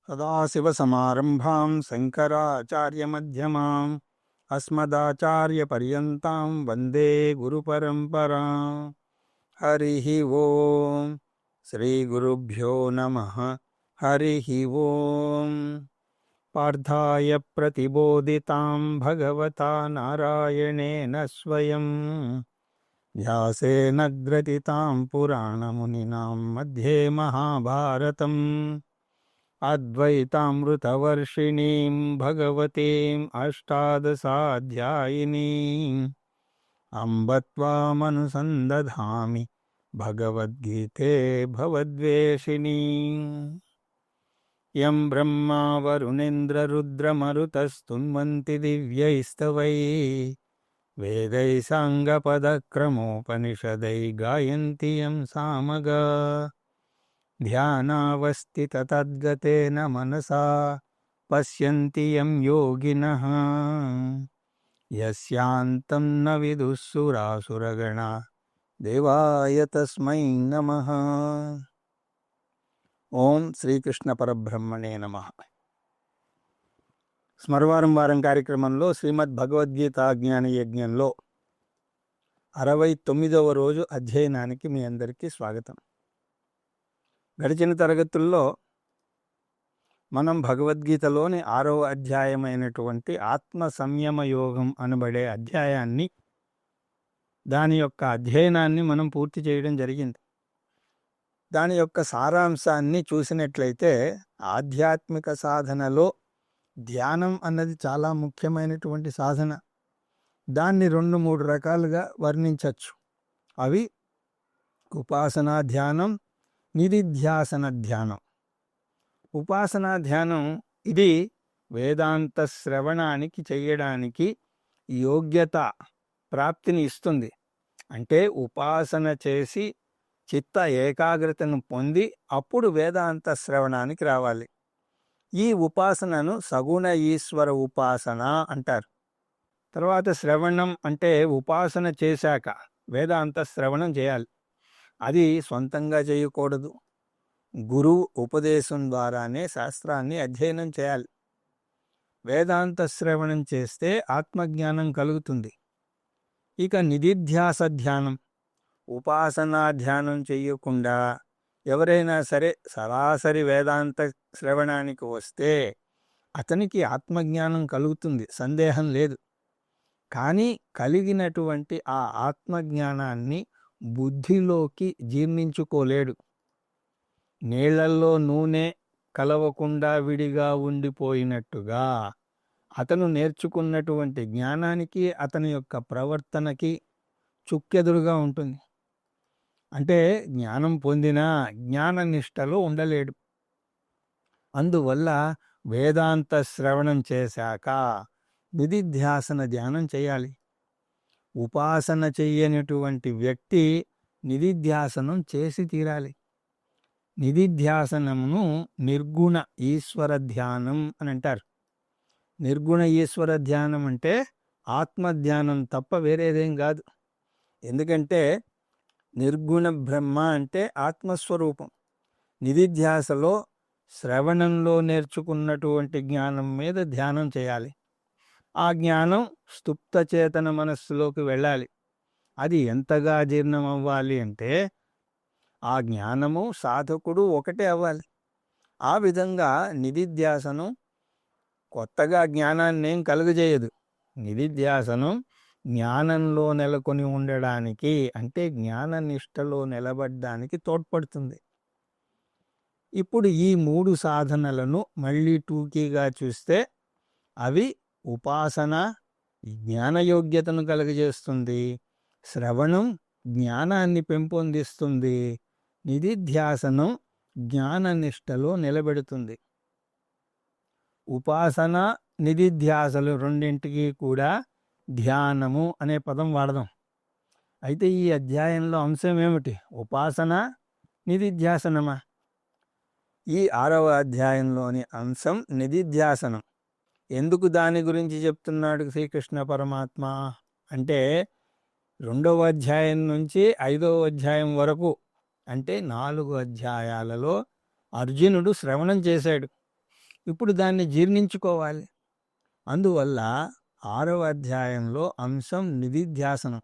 సదాశివసమారంభాం శంకరాచార్యమధ్యమాం అస్మదాచార్యపర్యంతాం వందే గురుపరంపరాం. హరి ఓం. శ్రీ గురుభ్యో నమః. హరి ఓం. పార్థాయ ప్రతిబోధితాం భగవతా నారాయణేన స్వయం వ్యాసేన గ్రథితాం పురాణమునినాం మధ్యే మహాభారతం. అద్వైతామృతవర్షిణీం భగవతీం అష్టాదశాధ్యాయినీం అంబ త్వామనుసందధామి భగవద్గీతే భవద్వేషిణీం. యం బ్రహ్మా వరుణేంద్రరుద్రమరుతస్తున్వంతి దివ్యైస్తవైః వేదైః సాంగపదక్రమోపనిషదైః గాయంతి యం సామగా. ధ్యానావస్థితతద్గతేన మనసా పశ్యంతి యం యోగినః యస్యాంతం న విదుఃసురాసురగణా దేవాయ తస్మై నమః. ఓం శ్రీకృష్ణ పరబ్రహ్మణే నమః. స్మరవారం వారం కార్యక్రమంలో శ్రీమద్ భగవద్గీత జ్ఞాన యజ్ఞంలో 69వ రోజు అధ్యయనానికి మీ అందరికీ స్వాగతం. గడిచిన తరగతుల్లో మనం భగవద్గీతలోని 6వ అధ్యాయమైనటువంటి ఆత్మ సంయమ యోగం అనబడే అధ్యాయాన్ని, దాని యొక్క అధ్యయనాన్ని మనం పూర్తి చేయడం జరిగింది. దాని యొక్క సారాంశాన్ని చూసినట్లయితే ఆధ్యాత్మిక సాధనలో ధ్యానం అన్నది చాలా ముఖ్యమైనటువంటి సాధన. దాన్ని 2-3 రకాలుగా వర్ణించవచ్చు. అవి ఉపాసనా ధ్యానం, నిధిధ్యాసన ధ్యానం. ఉపాసనా ధ్యానం ఇది వేదాంత శ్రవణానికి చేయడానికి యోగ్యత ప్రాప్తిని ఇస్తుంది. అంటే ఉపాసన చేసి చిత్త ఏకాగ్రతను పొంది అప్పుడు వేదాంత శ్రవణానికి రావాలి. ఈ ఉపాసనను సగుణ ఈశ్వర ఉపాసన అంటారు. తర్వాత శ్రవణం అంటే ఉపాసన చేశాక వేదాంత శ్రవణం చేయాలి. అది సొంతంగా చేయకూడదు. గురువు ఉపదేశం ద్వారానే శాస్త్రాన్ని అధ్యయనం చేయాలి. వేదాంత శ్రవణం చేస్తే ఆత్మజ్ఞానం కలుగుతుంది. ఇక నిధిధ్యాస ధ్యానం, ఉపాసనా ధ్యానం చెయ్యకుండా ఎవరైనా సరే సరాసరి వేదాంత శ్రవణానికి వస్తే అతనికి ఆత్మజ్ఞానం కలుగుతుంది, సందేహం లేదు. కానీ కలిగినటువంటి ఆ ఆత్మజ్ఞానాన్ని బుద్ధిలోకి జీర్ణించుకోలేడు. నీళ్లల్లో నూనె కలవకుండా విడిగా ఉండిపోయినట్టుగా అతను నేర్చుకున్నటువంటి జ్ఞానానికి అతని యొక్క ప్రవర్తనకి చుక్కెదురుగా ఉంటుంది. అంటే జ్ఞానం పొందినా జ్ఞాన నిష్టలో ఉండలేడు. అందువల్ల వేదాంత శ్రవణం చేశాక నిధిధ్యాసన ధ్యానం చేయాలి. ఉపాసన చెయ్యనటువంటి వ్యక్తి నిధిధ్యాసనం చేసి తీరాలి. నిధిధ్యాసనమును నిర్గుణ ఈశ్వర ధ్యానం అని అంటారు. నిర్గుణ ఈశ్వర ధ్యానం అంటే ఆత్మధ్యానం తప్ప వేరేదేం కాదు. ఎందుకంటే నిర్గుణ బ్రహ్మ అంటే ఆత్మస్వరూపం. నిధిధ్యాసలో శ్రవణంలో నేర్చుకున్నటువంటి జ్ఞానం మీద ధ్యానం చేయాలి. ఆ జ్ఞానం స్థుప్త చేతన మనస్సులోకి వెళ్ళాలి. అది ఎంతగా జీర్ణం అవ్వాలి అంటే ఆ జ్ఞానము సాధకుడు ఒకటే అవ్వాలి. ఆ విధంగా నిధిధ్యాసనం కొత్తగా జ్ఞానాన్ని ఏం కలుగజేయదు. నిధిధ్యాసనం జ్ఞానంలో నెలకొని ఉండడానికి, అంటే జ్ఞాన నిష్టలో నిలబడడానికి తోడ్పడుతుంది. ఇప్పుడు ఈ 3 సాధనలను మళ్ళీ టూకీగా చూస్తే అవి ఉపాసన జ్ఞానయోగ్యతను కలుగజేస్తుంది, శ్రవణం జ్ఞానాన్ని పెంపొందిస్తుంది, నిధిధ్యాసనం జ్ఞాన నిష్టలో నిలబెడుతుంది. ఉపాసన నిధిధ్యాసలు రెండింటికి కూడా ధ్యానము అనే పదం వాడదాం. అయితే ఈ అధ్యాయంలో అంశం ఏమిటి? ఉపాసన, నిధిధ్యాసనమా? ఈ 6వ అధ్యాయంలోని అంశం నిధిధ్యాసనం. ఎందుకు దాని గురించి చెప్తున్నాడు శ్రీకృష్ణ పరమాత్మ అంటే 2వ అధ్యాయం నుంచి 5వ అధ్యాయం వరకు, అంటే 4 అధ్యాయాలలో అర్జునుడు శ్రవణం చేశాడు. ఇప్పుడు దాన్ని జీర్ణించుకోవాలి. అందువల్ల 6వ అధ్యాయంలో అంశం నిధిధ్యాసనం.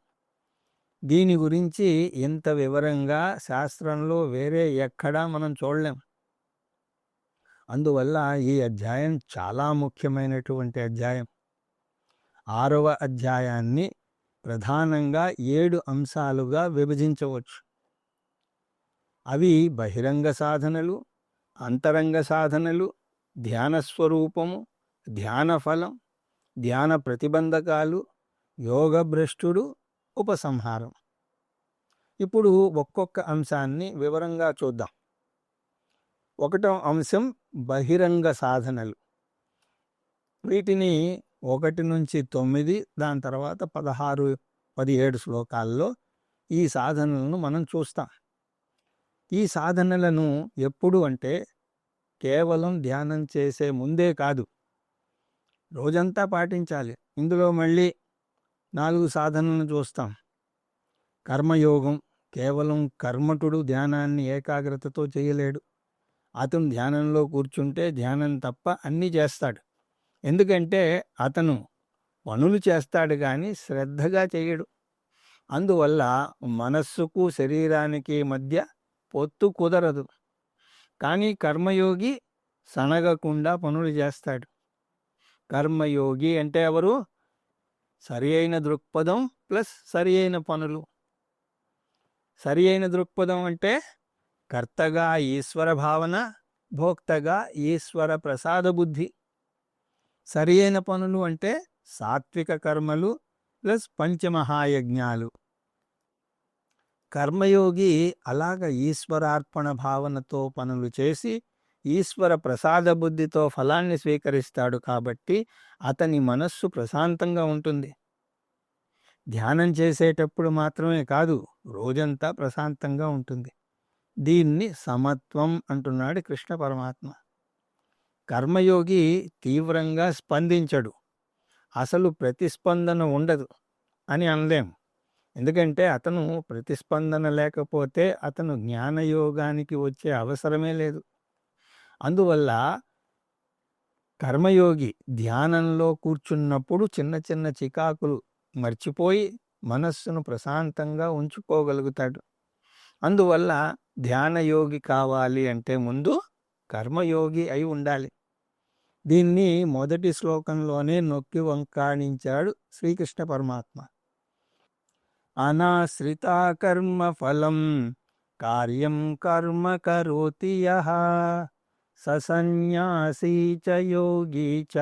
దీని గురించి ఇంత వివరంగా శాస్త్రంలో వేరే ఎక్కడా మనం చూడలేం. అందువల్ల ఈ అధ్యాయం చాలా ముఖ్యమైనటువంటి అధ్యాయం. 6వ అధ్యాయాన్ని ప్రధానంగా 7 అంశాలుగా విభజించవచ్చు. అవి బహిరంగ సాధనలు, అంతరంగ సాధనలు, ధ్యాన స్వరూపము, ధ్యాన ఫలం, ధ్యాన ప్రతిబంధకాలు, యోగభ్రష్టుడు, ఉపసంహారం. ఇప్పుడు ఒక్కొక్క అంశాన్ని వివరంగా చూద్దాం. 1వ అంశం బహిరంగ సాధనలు. వీటిని 1 నుంచి 9, దాని తర్వాత 16, 17 శ్లోకాల్లో ఈ సాధనలను మనం చూస్తాం. ఈ సాధనలను ఎప్పుడు అంటే కేవలం ధ్యానం చేసే ముందే కాదు, రోజంతా పాటించాలి. ఇందులో మళ్ళీ 4 సాధనలను చూస్తాం. కర్మయోగం. కేవలం కర్మఠుడు ధ్యానాన్ని ఏకాగ్రతతో చేయలేడు. అతను ధ్యానంలో కూర్చుంటే ధ్యానం తప్ప అన్నీ చేస్తాడు. ఎందుకంటే అతను పనులు చేస్తాడు కానీ శ్రద్ధగా చేయడు. అందువల్ల మనస్సుకు శరీరానికి మధ్య పొత్తు కుదరదు. కానీ కర్మయోగి సనగకుండా పనులు చేస్తాడు. కర్మయోగి అంటే ఎవరు? సరి అయిన దృక్పథం ప్లస్ సరి అయిన పనులు. సరి అయిన దృక్పథం అంటే కర్తగా ఈశ్వర భావన, భోక్తగా ఈశ్వర ప్రసాద బుద్ధి. సరి అయిన పనులు అంటే సాత్విక కర్మలు ప్లస్ పంచమహాయజ్ఞాలు. కర్మయోగి అలాగ ఈశ్వరార్పణ భావనతో పనులు చేసి ఈశ్వర ప్రసాద బుద్ధితో ఫలాన్ని స్వీకరిస్తాడు. కాబట్టి అతని మనస్సు ప్రశాంతంగా ఉంటుంది. ధ్యానం చేసేటప్పుడు మాత్రమే కాదు, రోజంతా ప్రశాంతంగా ఉంటుంది. దీన్ని సమత్వం అంటున్నాడు కృష్ణ పరమాత్మ. కర్మయోగి తీవ్రంగా స్పందించడు. అసలు ప్రతిస్పందన ఉండదు అని అనలేం. ఎందుకంటే అతను ప్రతిస్పందన లేకపోతే అతను జ్ఞానయోగానికి వచ్చే అవసరమే లేదు. అందువల్ల కర్మయోగి ధ్యానంలో కూర్చున్నప్పుడు చిన్న చిన్న చికాకులు మర్చిపోయి మనస్సును ప్రశాంతంగా ఉంచుకోగలుగుతాడు. అందువల్ల ధ్యానయోగి కావాలి అంటే ముందు కర్మయోగి అయి ఉండాలి. దీన్ని మొదటి శ్లోకంలోనే నొక్కి వంకాణించాడు శ్రీకృష్ణ పరమాత్మ. అనాశ్రిత కర్మ ఫలం కార్యం కర్మ కరోతి యః ససన్యాసీ చ యోగీ చ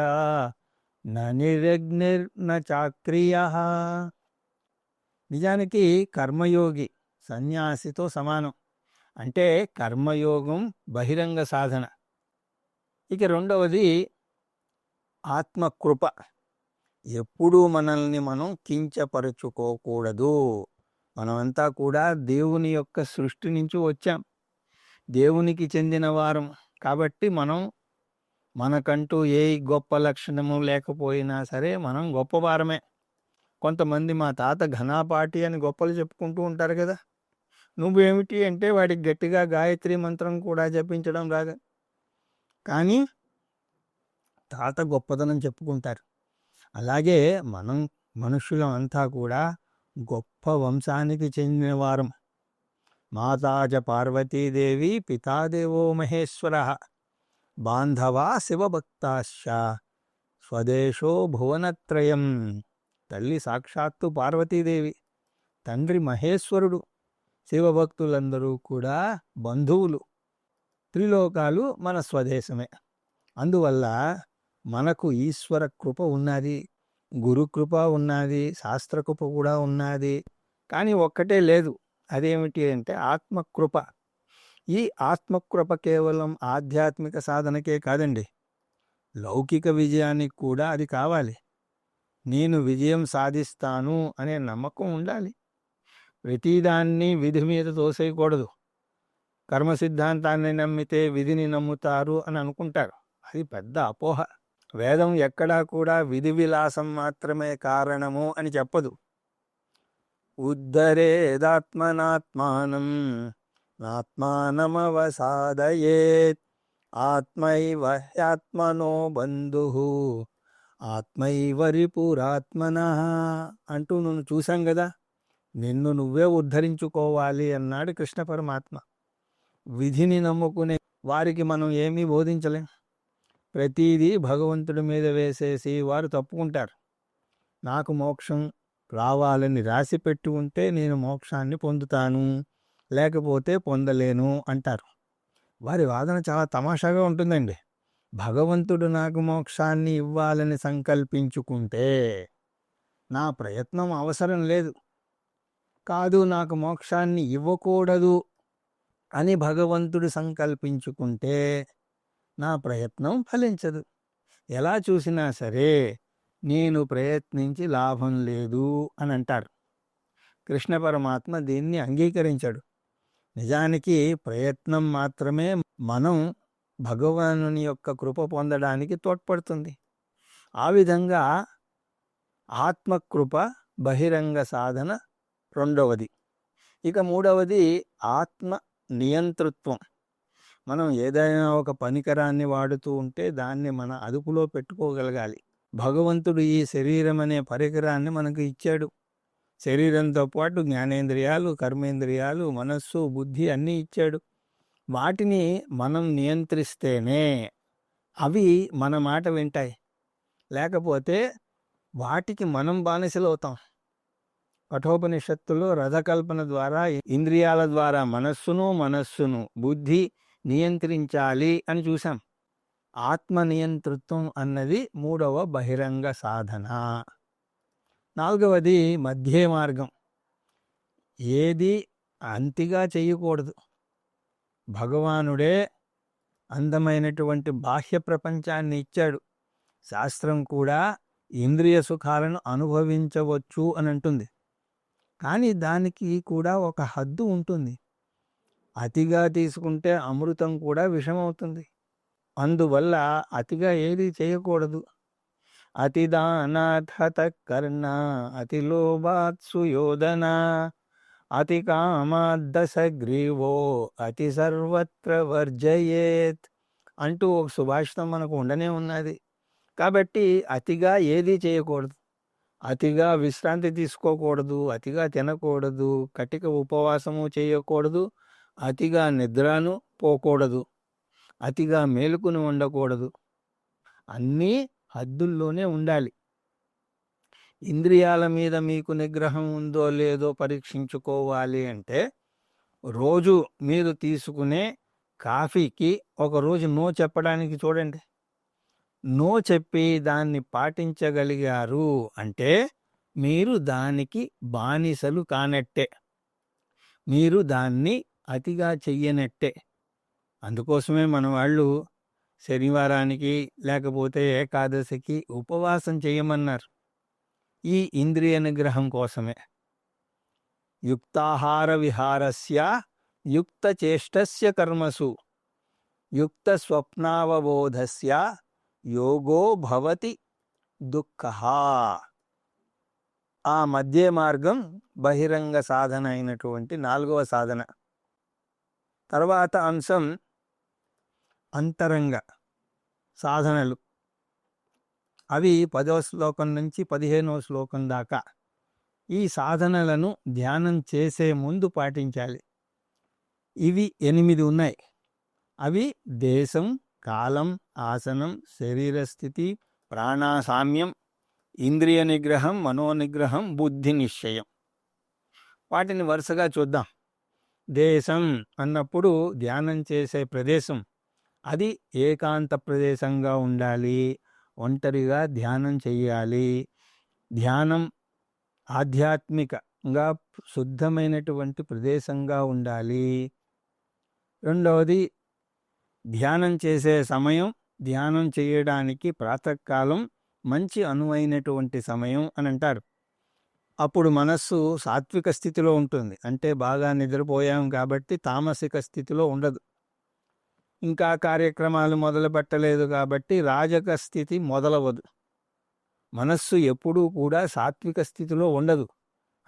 న నిరగ్నిర్న చాక్రియః. నిజానికి కర్మయోగి సన్యాసితో సమానం. అంటే కర్మయోగం బహిరంగ సాధన. ఇక రెండవది ఆత్మకృప. ఎప్పుడూ మనల్ని మనం కించపరుచుకోకూడదు. మనమంతా కూడా దేవుని యొక్క సృష్టి నుంచి వచ్చాం, దేవునికి చెందిన వారం. కాబట్టి మనకంటూ ఏ గొప్ప లక్షణము లేకపోయినా సరే మనం గొప్పవారమే. కొంతమంది మా తాత ఘనాపాటి అని గొప్పలు చెప్పుకుంటూ ఉంటారు కదా. నువ్వేమిటి అంటే వాడికి గట్టిగా గాయత్రి మంత్రం కూడా జపించడం రాగా, కానీ తాత గొప్పతనం చెప్పుకుంటారు. అలాగే మనం మనుషులం అంతా కూడా గొప్ప వంశానికి చెందిన వారం. మాతాజ పార్వతీదేవి, పితాదేవో మహేశ్వర, బాంధవా శివభక్తాశ్చ, స్వదేశో భువనత్రయం. తల్లి సాక్షాత్తు పార్వతీదేవి, తండ్రి మహేశ్వరుడు, శివభక్తులందరూ కూడా బంధువులు. త్రిలోకాలు మన స్వదేశమే. అందువల్ల మనకు ఈశ్వర కృప ఉన్నది, గురుకృప ఉన్నది, శాస్త్రకృప కూడా ఉన్నది. కానీ ఒక్కటే లేదు. అదేమిటి అంటే ఆత్మకృప. ఈ ఆత్మకృప కేవలం ఆధ్యాత్మిక సాధనకే కాదండి, లౌకిక విజయానికి కూడా అది కావాలి. నేను విజయం సాధిస్తాను అనే నమ్మకం ఉండాలి. ప్రతిదాన్ని విధి మీద తోసేయకూడదు. కర్మ సిద్ధాంతాన్ని నమ్మితే విధిని నమ్ముతారు అని అనుకుంటారు. అది పెద్ద అపోహ. వేదం ఎక్కడా కూడా విధి విలాసం మాత్రమే కారణము అని చెప్పదు. ఉద్ధరేదాత్మనాత్మానం నాత్మానమవసాదయేత్ ఆత్మైవ హ్యాత్మనో బంధు ఆత్మైవ రిపురాత్మనః అంటూ నువ్వు చూసాం కదా. నిన్ను నువ్వే ఉద్ధరించుకోవాలి అన్నాడు కృష్ణ పరమాత్మ. విధిని నమ్ముకునే వారికి మనం ఏమీ బోధించలేం. ప్రతీదీ భగవంతుడి మీద వేసేసి వారు తప్పుకుంటారు. నాకు మోక్షం రావాలని రాసి పెట్టి ఉంటే నేను మోక్షాన్ని పొందుతాను, లేకపోతే పొందలేను అంటారు. వారి వాదన చాలా తమాషాగా ఉంటుందండి. భగవంతుడు నాకు మోక్షాన్ని ఇవ్వాలని సంకల్పించుకుంటే నా ప్రయత్నం అవసరం లేదు. కాదు, నాకు మోక్షాన్ని ఇవ్వకూడదు అని భగవంతుడు సంకల్పించుకుంటే నా ప్రయత్నం ఫలించదు. ఎలా చూసినా సరే నేను ప్రయత్నించి లాభం లేదు అని అంటారు. కృష్ణ పరమాత్మ దీన్ని అంగీకరించాడు. నిజానికి ప్రయత్నం మాత్రమే మనం భగవానుని యొక్క కృప పొందడానికి తోడ్పడుతుంది. ఆ విధంగా ఆత్మకృప బహిరంగ సాధన రెండవది. ఇక మూడవది ఆత్మ నియంతృత్వం. మనం ఏదైనా ఒక పరికరాన్ని వాడుతూ ఉంటే దాన్ని మన అదుపులో పెట్టుకోగలగాలి. భగవంతుడు ఈ శరీరం అనే పరికరాన్ని మనకు ఇచ్చాడు. శరీరంతో పాటు జ్ఞానేంద్రియాలు, కర్మేంద్రియాలు, మనస్సు, బుద్ధి అన్నీ ఇచ్చాడు. వాటిని మనం నియంత్రిస్తేనే అవి మన మాట వింటాయి. లేకపోతే వాటికి మనం బానిసలవుతాం. కఠోపనిషత్తులో రథకల్పన ద్వారా ఇంద్రియాల ద్వారా మనస్సును బుద్ధి నియంత్రించాలి అని చూసాం. ఆత్మ నియంతృత్వం అన్నది మూడవ బహిరంగ సాధన. నాలుగవది మధ్య మార్గం. ఏది అంతిగా చేయకూడదు. భగవానుడే అందమైనటువంటి బాహ్య ప్రపంచాన్ని ఇచ్చాడు. శాస్త్రం కూడా ఇంద్రియ సుఖాలను అనుభవించవచ్చు అని అంటుంది. కానీ దానికి కూడా ఒక హద్దు ఉంటుంది. అతిగా తీసుకుంటే అమృతం కూడా విషమవుతుంది. అందువల్ల అతిగా ఏది చేయకూడదు. అతిదానాథత కర్ణ అతి లోభాత్ సుయోధన అతి కామాద్దసగ్రీవో అతి సర్వత్ర వర్జయేత్ అంటూ ఒక సుభాషితం మనకు ఉండనే ఉన్నది. కాబట్టి అతిగా ఏది చేయకూడదు. అతిగా విశ్రాంతి తీసుకోకూడదు, అతిగా తినకూడదు, కటిక ఉపవాసము చేయకూడదు, అతిగా నిద్రను పోకూడదు, అతిగా మేలుకుని ఉండకూడదు. అన్నీ హద్దుల్లోనే ఉండాలి. ఇంద్రియాల మీద మీకు నిగ్రహం ఉందో లేదో పరీక్షించుకోవాలి అంటే రోజు మీరు తీసుకునే కాఫీకి ఒకరోజు నో చెప్పడానికి చూడండి. నో చెప్పి దాన్ని పాటించగలిగారు అంటే మీరు దానికి బానిసలు కానట్టే, మీరు దాన్ని అతిగా చెయ్యనట్టే. అందుకోసమే మన వాళ్ళు శనివారానికి లేకపోతే ఏకాదశికి ఉపవాసం చేయమన్నారు. ఈ ఇంద్రియ నిగ్రహం కోసమే. యుక్తాహార విహారస్య యుక్త చేష్టస్య కర్మసు యుక్త స్వప్నావబోధస్య యోగో భవతి దుఃఖః. ఆ మధ్య మార్గం బహిరంగ సాధన అయినటువంటి నాలుగవ సాధన. తర్వాత అంశం అంతరంగ సాధనలు. అవి 10వ శ్లోకం నుంచి 15వ శ్లోకం దాకా. ఈ సాధనలను ధ్యానం చేసే ముందు పాటించాలి. ఇవి 8 ఉన్నాయి. అవి దేశం, కాలం, ఆసనం, శరీర స్థితి, ప్రాణాసామ్యం, ఇంద్రియ నిగ్రహం, మనోనిగ్రహం, బుద్ధి నిశ్చయం. వాటిని వరుసగా చూద్దాం. దేశం అన్నప్పుడు ధ్యానం చేసే ప్రదేశం అది ఏకాంత ప్రదేశంగా ఉండాలి. ఒంటరిగా ధ్యానం చేయాలి. ధ్యానం ఆధ్యాత్మికంగా శుద్ధమైనటువంటి ప్రదేశంగా ఉండాలి. రెండవది ధ్యానం చేసే సమయం, ధ్యానం చేయడానికి ప్రాతకాలం మంచి అనువైనటువంటి సమయం అని అంటారు. అప్పుడు మనస్సు సాత్విక స్థితిలో ఉంటుంది. అంటే బాగా నిద్రపోయాం కాబట్టి తామసిక స్థితిలో ఉండదు. ఇంకా కార్యక్రమాలు మొదలు పెట్టలేదు కాబట్టి రాజక స్థితి మొదలవదు. మనస్సు ఎప్పుడూ కూడా సాత్విక స్థితిలో ఉండదు.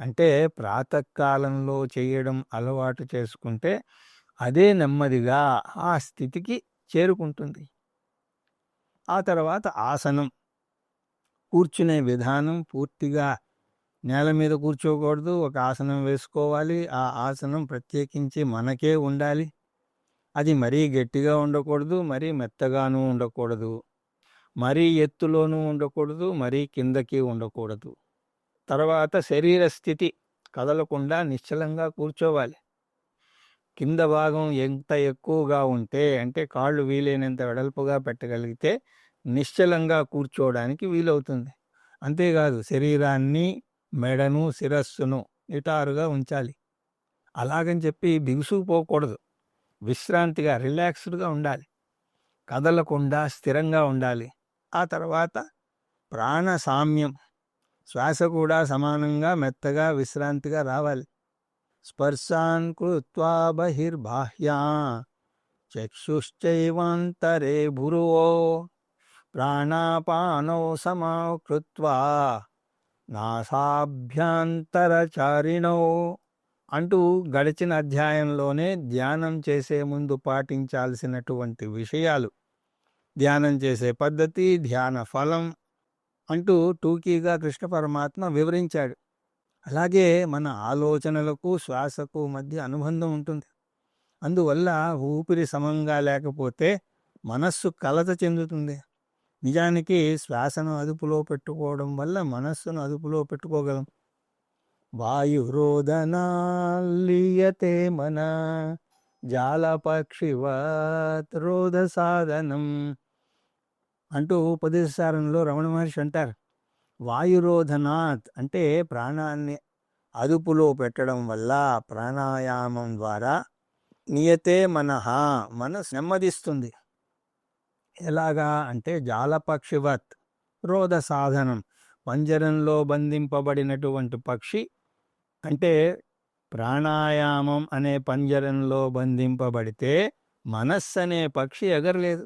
అంటే ప్రాతకాలంలో చేయడం అలవాటు చేసుకుంటే అదే నెమ్మదిగా ఆ స్థితికి చేరుకుంటుంది. ఆ తర్వాత ఆసనం, కూర్చునే విధానం పూర్తిగా నేల మీద కూర్చోకూడదు, ఒక ఆసనం వేసుకోవాలి. ఆ ఆసనం ప్రత్యేకించి మనకే ఉండాలి. అది మరీ గట్టిగా ఉండకూడదు, మరీ మెత్తగానూ ఉండకూడదు, మరీ ఎత్తులోనూ ఉండకూడదు, మరీ కిందకి ఉండకూడదు. తర్వాత శరీర స్థితి కదలకుండా నిశ్చలంగా కూర్చోవాలి. కింద భాగం ఎంత ఎక్కువగా ఉంటే, అంటే కాళ్ళు వీలైనంత వెడల్పుగా పెట్టగలిగితే నిశ్చలంగా కూర్చోవడానికి వీలవుతుంది. అంతేకాదు శరీరాన్ని, మెడను, శిరస్సును నిటారుగా ఉంచాలి. అలాగని చెప్పి బిగుసుకుపోకూడదు. విశ్రాంతిగా, రిలాక్స్డ్గా ఉండాలి. కదలకుండా స్థిరంగా ఉండాలి. ఆ తర్వాత ప్రాణ సామ్యం, శ్వాస కూడా సమానంగా మెత్తగా విశ్రాంతిగా రావాలి. స్పర్శాన్ కృత్వా బహిర్బాహ్యా చక్షుశ్చైవాంతరే భురువో ప్రాణాపానౌ సమాకృత్వా నాసాభ్యంతరచారిణౌ అంటూ గడిచిన అధ్యాయంలోనే ధ్యానం చేసే ముందు పాటించాల్సినటువంటి విషయాలు, ధ్యానం చేసే పద్ధతి, ధ్యాన ఫలం అంటూ టూకీగా కృష్ణ పరమాత్మ వివరించాడు. అలాగే మన ఆలోచనలకు శ్వాసకు మధ్య అనుబంధం ఉంటుంది. అందువల్ల ఊపిరి సమంగా లేకపోతే మనస్సు కలత చెందుతుంది. నిజానికి శ్వాసను అదుపులో పెట్టుకోవడం వల్ల మనస్సును అదుపులో పెట్టుకోగలం. వాయురోధనాలీయతే మన జాలపక్షివత్ రోధ సాధనం అంటూ ఉపదేశసారంలో రమణ మహర్షి అంటారు. వాయురోధనాత్ అంటే ప్రాణాన్ని అదుపులో పెట్టడం వల్ల, ప్రాణాయామం ద్వారా నియతే మనసు నెమ్మదిస్తుంది. ఎలాగా అంటే జాలపక్షివత్ రోధ సాధనం, పంజరంలో బంధింపబడినటువంటి పక్షి, అంటే ప్రాణాయామం అనే పంజరంలో బంధింపబడితే మనస్సు అనే పక్షి ఎగరలేదు.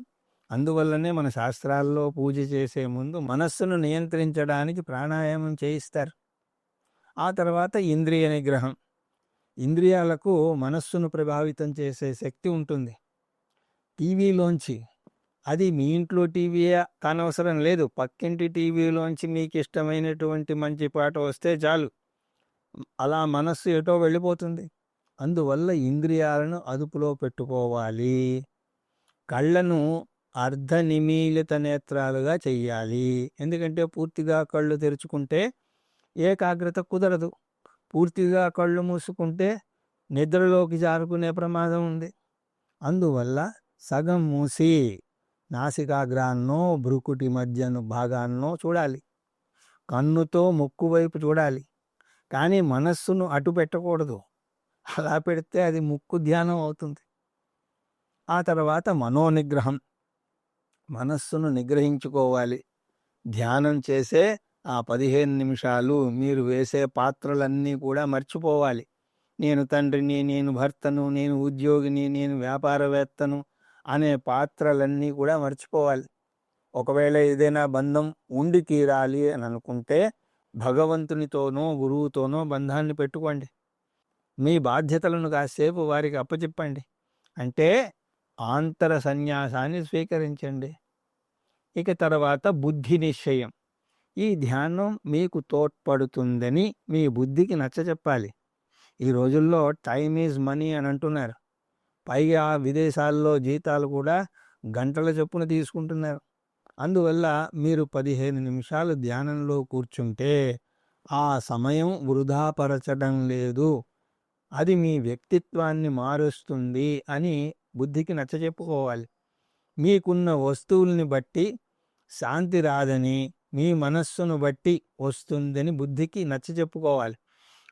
అందువల్లనే మన శాస్త్రాల్లో పూజ చేసే ముందు మనస్సును నియంత్రించడానికి ప్రాణాయామం చేయిస్తారు. ఆ తర్వాత ఇంద్రియ నిగ్రహం. ఇంద్రియాలకు మనస్సును ప్రభావితం చేసే శక్తి ఉంటుంది. టీవీలోంచి, అది మీ ఇంట్లో టీవీయే కానవసరం లేదు, పక్కింటి టీవీలోంచి మీకు ఇష్టమైనటువంటి మంచి పాట వస్తే చాలు, అలా మనస్సు ఎటో వెళ్ళిపోతుంది. అందువల్ల ఇంద్రియాలను అదుపులో పెట్టుకోవాలి. కళ్ళను అర్ధ నిమీలిత నేత్రాలుగా చెయ్యాలి. ఎందుకంటే పూర్తిగా కళ్ళు తెరుచుకుంటే ఏకాగ్రత కుదరదు. పూర్తిగా కళ్ళు మూసుకుంటే నిద్రలోకి జారుకునే ప్రమాదం ఉంది. అందువల్ల సగం మూసి నాసికాగ్రాన్నో భ్రుకుటి మధ్యను భాగాన్నో చూడాలి. కన్నుతో ముక్కు వైపు చూడాలి, కానీ మనస్సును అటు పెట్టకూడదు. అలా పెడితే అది ముక్కు ధ్యానం అవుతుంది. ఆ తర్వాత మనోనిగ్రహం. మనస్సును నిగ్రహించుకోవాలి. ధ్యానం చేసే ఆ 15 నిమిషాలు మీరు వేసే పాత్రలన్నీ కూడా మర్చిపోవాలి. నేను తండ్రిని, నేను భర్తను, నేను ఉద్యోగిని, నేను వ్యాపారవేత్తను అనే పాత్రలన్నీ కూడా మర్చిపోవాలి. ఒకవేళ ఏదైనా బంధం ఉండి తీరాలి అని అనుకుంటే భగవంతునితోనో గురువుతోనో బంధాన్ని పెట్టుకోండి. మీ బాధ్యతలను కాసేపు వారికి అప్పచెప్పండి. అంటే ఆంతర సన్యాసాన్ని స్వీకరించండి. ఇక తర్వాత బుద్ధి నిశ్చయం. ఈ ధ్యానం మీకు తోడ్పడుతుందని మీ బుద్ధికి నచ్చచెప్పాలి. ఈ రోజుల్లో టైమ్ ఈజ్ మనీ అని అంటున్నారు. పైగా విదేశాల్లో జీతాలు కూడా గంటల చొప్పున తీసుకుంటున్నారు. అందువల్ల మీరు 15 నిమిషాలు ధ్యానంలో కూర్చుంటే ఆ సమయం వృధాపరచడం లేదు, అది మీ వ్యక్తిత్వాన్ని మారుస్తుంది అని బుద్ధికి నచ్చచెప్పుకోవాలి. మీకున్న వస్తువుల్ని బట్టి శాంతి రాదని, మీ మనస్సును బట్టి వస్తుందని బుద్ధికి నచ్చచెప్పుకోవాలి.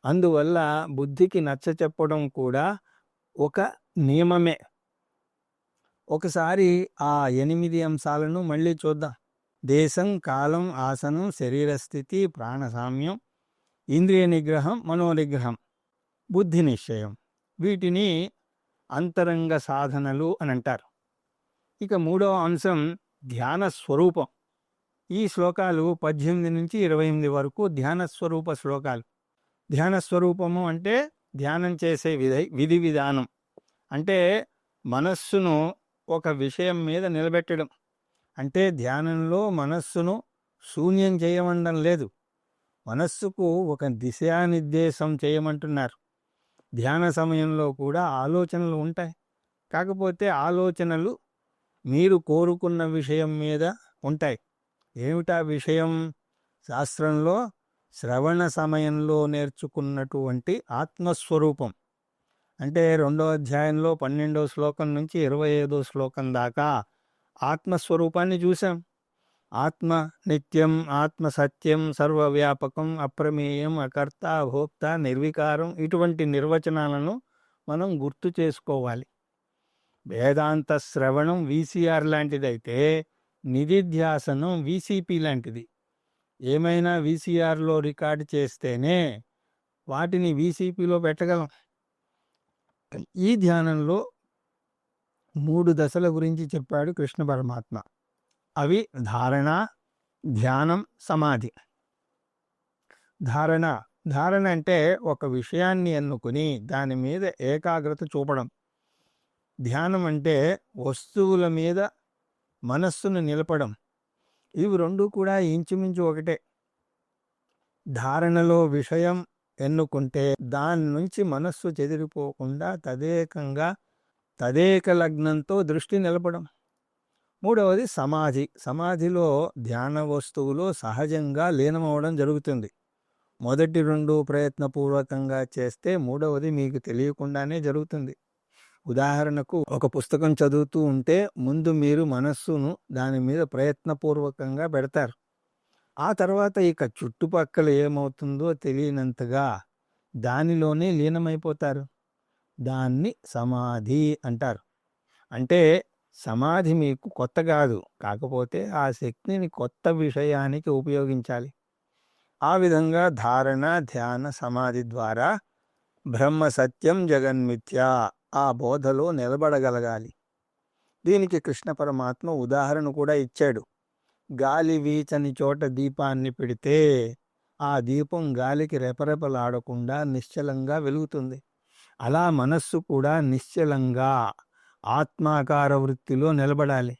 అందువల్ల బుద్ధికి నచ్చచెప్పడం కూడా ఒక నియమమే. ఒకసారి ఆ 8 అంశాలను మళ్ళీ చూద్దాం. దేశం, కాలం, ఆసనం, శరీర స్థితి, ప్రాణసామ్యం, ఇంద్రియ నిగ్రహం, మనోనిగ్రహం, బుద్ధి నిశ్చయం. వీటిని అంతరంగ సాధనలు అని అంటారు. ఇక 3వ అంశం ధ్యాన స్వరూపం. ఈ శ్లోకాలు 18 నుంచి 28 వరకు ధ్యాన స్వరూప శ్లోకాలు. ధ్యాన స్వరూపము అంటే ధ్యానం చేసే విధి విధానం. అంటే మనస్సును ఒక విషయం మీద నిలబెట్టడం. అంటే ధ్యానంలో మనస్సును శూన్యం చేయమండం లేదు, మనస్సుకు ఒక దిశానిర్దేశం చేయమంటున్నారు. ధ్యాన సమయంలో కూడా ఆలోచనలు ఉంటాయి, కాకపోతే ఆలోచనలు మీరు కోరుకున్న విషయం మీద ఉంటాయి. ఏమిటా విషయం? శాస్త్రంలో శ్రవణ సమయంలో నేర్చుకున్నటువంటి ఆత్మస్వరూపం. అంటే 2వ అధ్యాయంలో 12వ శ్లోకం నుంచి 25వ శ్లోకం దాకా ఆత్మస్వరూపాన్ని చూసాం. ఆత్మ నిత్యం, ఆత్మ సత్యం, సర్వవ్యాపకం, అప్రమేయం, అకర్త, భోక్త, నిర్వికారం, ఇటువంటి నిర్వచనాలను మనం గుర్తు చేసుకోవాలి. వేదాంత శ్రవణం వీసీఆర్ లాంటిదైతే నిధిధ్యాసనం వీసీపీ లాంటిది. ఏమైనా వీసీఆర్లో రికార్డు చేస్తేనే వాటిని వీసీపీలో పెట్టగలం. ఈ ధ్యానంలో 3 దశల గురించి చెప్పాడు కృష్ణ పరమాత్మ. అవి ధారణ, ధ్యానం, సమాధి. ధారణ అంటే ఒక విషయాన్ని ఎన్నుకుని దాని మీద ఏకాగ్రత చూపడం. ధ్యానం అంటే వస్తువుల మీద మనస్సును నిలపడం. ఇవి 2 కూడా ఇంచుమించు ఒకటే. ధారణలో విషయం ఎన్నుకుంటే దాని నుంచి మనస్సు చెదిరిపోకుండా తదేక లగ్నంతో దృష్టి నిలపడం. 3వది సమాధి. సమాధిలో ధ్యాన వస్తువులో సహజంగా లీనమవడం జరుగుతుంది. మొదటి 2 ప్రయత్నపూర్వకంగా చేస్తే 3వది మీకు తెలియకుండానే జరుగుతుంది. ఉదాహరణకు ఒక పుస్తకం చదువుతూ ఉంటే ముందు మీరు మనస్సును దాని మీద ప్రయత్నపూర్వకంగా పెడతారు. ఆ తర్వాత ఇక చుట్టుపక్కల ఏమవుతుందో తెలియనంతగా దానిలోనే లీనమైపోతారు. దాన్ని సమాధి అంటారు. అంటే సమాధి మీకు కొత్త కాదు, కాకపోతే ఆ శక్తిని కొత్త విషయానికి ఉపయోగించాలి. ఆ విధంగా ధారణ, ధ్యాన, సమాధి ద్వారా బ్రహ్మ సత్యం జగన్మిథ్య ఆ బోధలో నిలబడగలగాలి. దీనికి కృష్ణ పరమాత్మ ఉదాహరణ కూడా ఇచ్చాడు. గాలి వీచని చోట దీపాన్ని పెడితే ఆ దీపం గాలికి రెపరెపలాడకుండా నిశ్చలంగా వెలుగుతుంది. అలా మనస్సు కూడా నిశ్చలంగా ఆత్మాకార వృత్తిలో నిలబడాలి.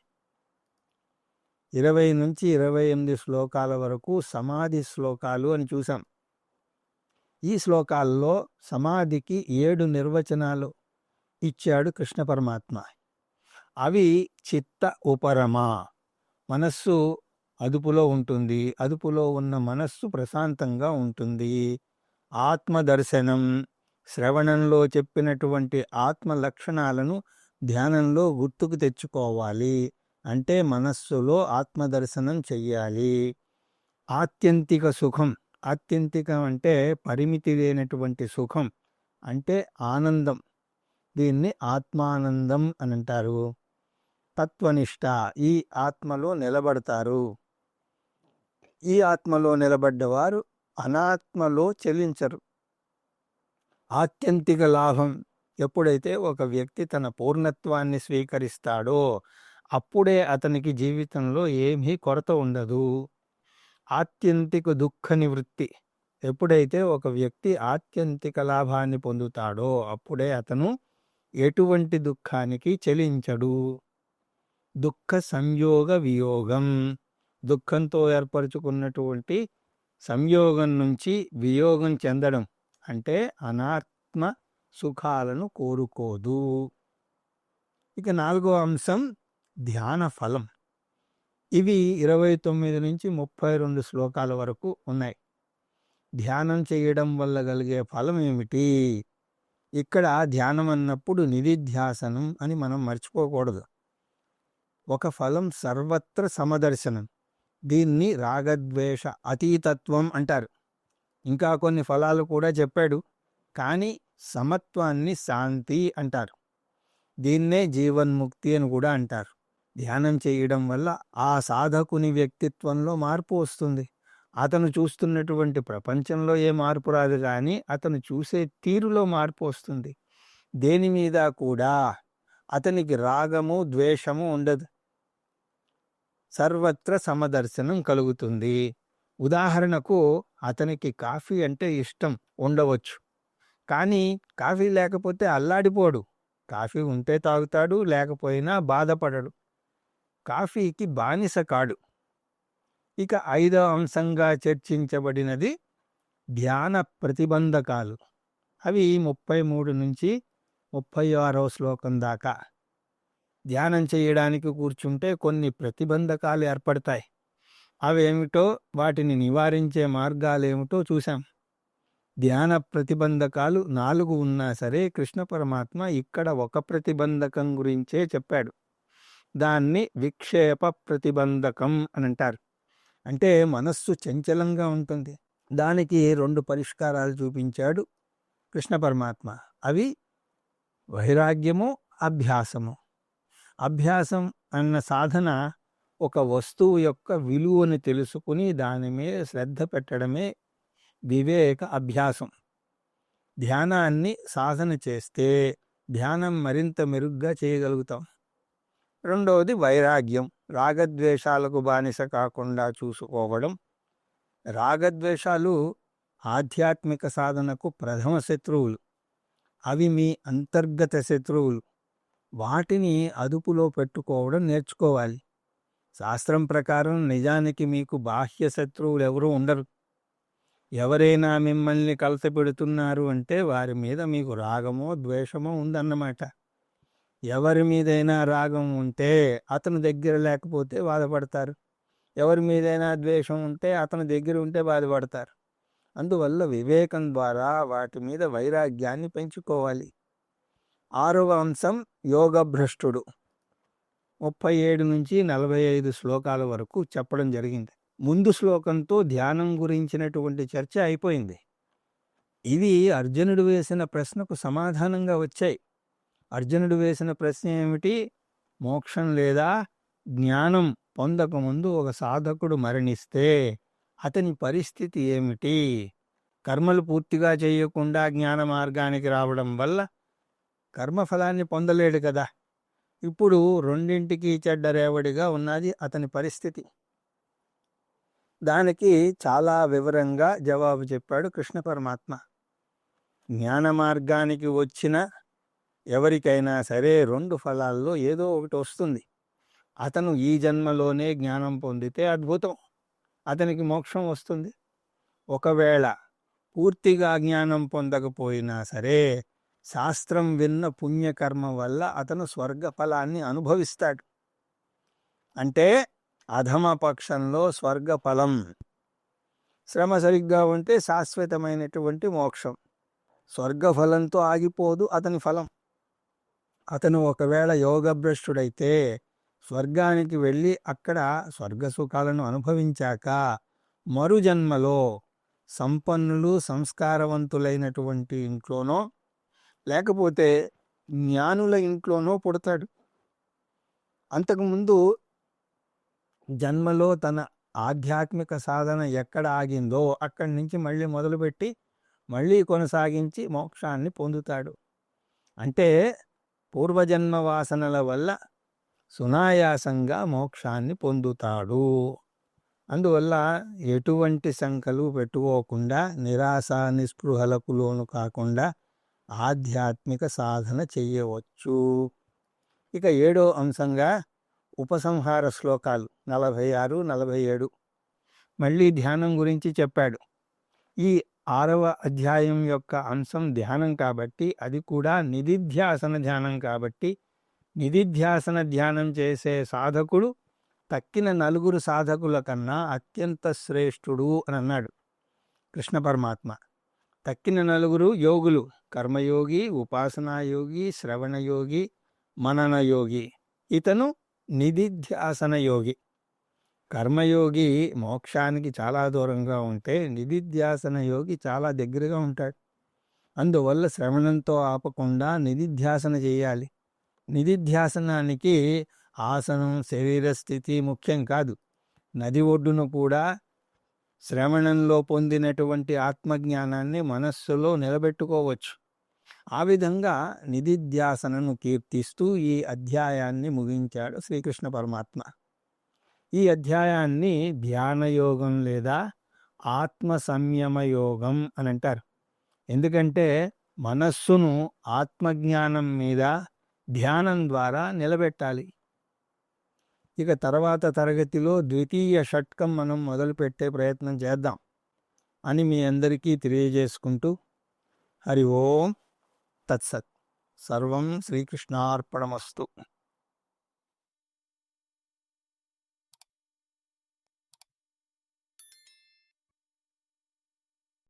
20 నుంచి 28 శ్లోకాల వరకు సమాధి శ్లోకాలు అని చూసాం. ఈ శ్లోకాల్లో సమాధికి 7 నిర్వచనాలు ఇచ్చాడు కృష్ణ పరమాత్మ. అవి చిత్త ఉపరమ, మనస్సు అదుపులో ఉంటుంది, అదుపులో ఉన్న మనస్సు ప్రశాంతంగా ఉంటుంది. ఆత్మదర్శనం, శ్రవణంలో చెప్పినటువంటి ఆత్మ లక్షణాలను ధ్యానంలో గుర్తుకు తెచ్చుకోవాలి, అంటే మనస్సులో ఆత్మదర్శనం చెయ్యాలి. ఆత్యంతిక సుఖం, ఆత్యంతికం అంటే పరిమితి లేనటువంటి సుఖం, అంటే ఆనందం. దీన్ని ఆత్మానందం అని అంటారు. తత్వనిష్ట, ఈ ఆత్మలో నిలబడతారు. ఈ ఆత్మలో నిలబడ్డవారు అనాత్మలో చెల్లించరు. ఆత్యంతిక లాభం, ఎప్పుడైతే ఒక వ్యక్తి తన పూర్ణత్వాన్ని స్వీకరిస్తాడో అప్పుడే అతనికి జీవితంలో ఏమీ కొరత ఉండదు. ఆత్యంతిక దుఃఖ నివృత్తి, ఎప్పుడైతే ఒక వ్యక్తి ఆత్యంతిక లాభాన్ని పొందుతాడో అప్పుడే అతను ఎటువంటి దుఃఖానికి చెలించడు. దుఃఖ సంయోగ వియోగం, దుఃఖంతో ఏర్పరచుకున్నటువంటి సంయోగం నుంచి వియోగం చెందడం, అంటే అనాత్మ సుఖాలను కోరుకోదు. ఇక 4వ అంశం ధ్యాన ఫలం. ఇవి 29 నుంచి 32 శ్లోకాల వరకు ఉన్నాయి. ధ్యానం చేయడం వల్ల కలిగే ఫలం ఏమిటి? ఇక్కడ ధ్యానం అన్నప్పుడు నిధిధ్యాసనం అని మనం మర్చిపోకూడదు. ఒక ఫలం సర్వత్ర సమదర్శనం, దీన్ని రాగద్వేష అతీతత్వం అంటారు. ఇంకా కొన్ని ఫలాలు కూడా చెప్పాడు, కానీ సమత్వాన్ని శాంతి అంటారు. దీన్నే జీవన్ముక్తి అని కూడా అంటారు. ధ్యానం చేయడం వల్ల ఆ సాధకుని వ్యక్తిత్వంలో మార్పు వస్తుంది. అతను చూస్తున్నటువంటి ప్రపంచంలో ఏ మార్పు రాదు, కానీ అతను చూసే తీరులో మార్పు వస్తుంది. దేని మీద కూడా అతనికి రాగము ద్వేషము ఉండదు. సర్వత్ర సమదర్శనం కలుగుతుంది. ఉదాహరణకు అతనికి కాఫీ అంటే ఇష్టం ఉండవచ్చు, కానీ కాఫీ లేకపోతే అల్లాడిపోడు. కాఫీ ఉంటే తాగుతాడు, లేకపోయినా బాధపడడు. కాఫీకి బానిస కాడు. ఇక 5వ అంశంగా చర్చించబడినది ధ్యాన ప్రతిబంధకాలు. అవి 33 నుంచి 36వ శ్లోకం దాకా. ధ్యానం చేయడానికి కూర్చుంటే కొన్ని ప్రతిబంధకాలు ఏర్పడతాయి. అవేమిటో, వాటిని నివారించే మార్గాలేమిటో చూశాం. ధ్యాన ప్రతిబంధకాలు 4 ఉన్నా సరే కృష్ణ పరమాత్మ ఇక్కడ ఒక ప్రతిబంధకం గురించే చెప్పాడు. దాన్ని విక్షేప ప్రతిబంధకం అని అంటారు. అంటే మనస్సు చంచలంగా ఉంటుంది. దానికి 2 పరిష్కారాలు చూపించాడు కృష్ణ పరమాత్మ. అవి వైరాగ్యము, అభ్యాసము. అభ్యాసం అన్న సాధన ఒక వస్తువు యొక్క విలువను తెలుసుకుని దాని మీద శ్రద్ధ పెట్టడమే వివేక అభ్యాసం. ధ్యానాన్ని సాధన చేస్తే ధ్యానం మరింత మెరుగ్గా చేయగలుగుతాం. రెండవది వైరాగ్యం, రాగద్వేషాలకు బానిస కాకుండా చూసుకోవడం. రాగద్వేషాలు ఆధ్యాత్మిక సాధనకు ప్రథమ శత్రువులు. అవి మీ అంతర్గత శత్రువులు. వాటిని అదుపులో పెట్టుకోవడం నేర్చుకోవాలి. శాస్త్రం ప్రకారం నిజానికి మీకు బాహ్య శత్రువులు ఎవరూ ఉండరు. ఎవరైనా మిమ్మల్ని కలతపెడుతున్నారు అంటే వారి మీద మీకు రాగమో ద్వేషమో ఉందన్నమాట. ఎవరి మీదైనా రాగం ఉంటే అతని దగ్గర లేకపోతే బాధపడతారు. ఎవరి మీదైనా ద్వేషం ఉంటే అతని దగ్గర ఉంటే బాధపడతారు. అందువల్ల వివేకం ద్వారా వాటి మీద వైరాగ్యాన్ని పెంచుకోవాలి. 6వ అంశం యోగభ్రష్టుడు. 37 నుంచి 45 శ్లోకాల వరకు చెప్పడం జరిగింది. ముందు శ్లోకంతో ధ్యానం గురించినటువంటి చర్చ అయిపోయింది. ఇవి అర్జునుడు వేసిన ప్రశ్నకు సమాధానంగా వచ్చాయి. అర్జునుడు వేసిన ప్రశ్న ఏమిటి? మోక్షం లేదా జ్ఞానం పొందకముందు ఒక సాధకుడు మరణిస్తే అతని పరిస్థితి ఏమిటి? కర్మలు పూర్తిగా చేయకుండా జ్ఞాన మార్గానికి రావడం వల్ల కర్మఫలాన్ని పొందలేడు కదా. ఇప్పుడు రెండింటికి చెడ్డరేవడిగా ఉన్నది అతని పరిస్థితి. దానికి చాలా వివరంగా జవాబు చెప్పాడు కృష్ణ పరమాత్మ. జ్ఞాన మార్గానికి వచ్చిన ఎవరికైనా సరే 2 ఫలాల్లో ఏదో ఒకటి వస్తుంది. అతను ఈ జన్మలోనే జ్ఞానం పొందితే అద్భుతం, అతనికి మోక్షం వస్తుంది. ఒకవేళ పూర్తిగా జ్ఞానం పొందకపోయినా సరే శాస్త్రం విన్న పుణ్యకర్మ వల్ల అతను స్వర్గ ఫలాన్ని అనుభవిస్తాడు. అంటే అధమ పక్షంలో స్వర్గ ఫలం. శ్రమ సరిగ్గా ఉంటే శాశ్వతమైనటువంటి మోక్షం. స్వర్గఫలంతో ఆగిపోదు అతని ఫలం. అతను ఒకవేళ యోగభ్రష్టుడైతే స్వర్గానికి వెళ్ళి అక్కడ స్వర్గ సుఖాలను అనుభవించాక మరు జన్మలో సంపన్నులు సంస్కారవంతులైనటువంటి ఇంట్లోనో లేకపోతే జ్ఞానుల ఇంట్లోనో పుడతాడు. అంతకుముందు జన్మలో తన ఆధ్యాత్మిక సాధన ఎక్కడ ఆగిందో అక్కడి నుంచి మళ్ళీ మొదలుపెట్టి మళ్ళీ కొనసాగించి మోక్షాన్ని పొందుతాడు. అంటే పూర్వజన్మ వాసనల వల్ల సునాయాసంగా మోక్షాన్ని పొందుతాడు. అందువల్ల ఎటువంటి శంకలు పెట్టుకోకుండా నిరాశ నిస్పృహలకు లోను కాకుండా ఆధ్యాత్మిక సాధన చెయ్యవచ్చు. ఇక 7వ అంశంగా ఉపసంహార శ్లోకాలు 46, 47 మళ్ళీ ధ్యానం గురించి చెప్పాడు. ఈ 6వ అధ్యాయం యొక్క అంశం ధ్యానం కాబట్టి అది కూడా నిధిధ్యాసన ధ్యానం కాబట్టి నిధిధ్యాసన ధ్యానం చేసే సాధకుడు తక్కిన 4 సాధకుల కన్నా అత్యంత శ్రేష్ఠుడు అని అన్నాడు కృష్ణ పరమాత్మ. తక్కిన 4 యోగులు కర్మయోగి, ఉపాసనాయోగి, శ్రవణయోగి, మననయోగి. ఇతను నిధిధ్యాసన యోగి. కర్మయోగి మోక్షానికి చాలా దూరంగా ఉంటే నిధిధ్యాసన యోగి చాలా దగ్గరగా ఉంటాడు. అందువల్ల శ్రవణంతో ఆపకుండా నిధిధ్యాసన చేయాలి. నిధిధ్యాసనానికి ఆసనం, శరీర స్థితి ముఖ్యం కాదు. నది ఒడ్డున కూడా శ్రవణంలో పొందినటువంటి ఆత్మజ్ఞానాన్ని మనస్సులో నిలబెట్టుకోవచ్చు. ఆ విధంగా నిధిధ్యాసనను కీర్తిస్తూ ఈ అధ్యాయాన్ని ముగించాడు శ్రీకృష్ణ పరమాత్మ. ఈ అధ్యాయాన్ని ధ్యానయోగం లేదా ఆత్మ సంయమ యోగం అని అంటారు. ఎందుకంటే మనస్సును ఆత్మజ్ఞానం మీద ధ్యానం ద్వారా నిలబెట్టాలి. ఇక తర్వాత తరగతిలో ద్వితీయ షట్కం మనం మొదలుపెట్టే ప్రయత్నం చేద్దాం అని మీ అందరికీ తెలియజేసుకుంటూ హరి ఓం తత్సత్. సర్వం శ్రీకృష్ణార్పణమస్తు.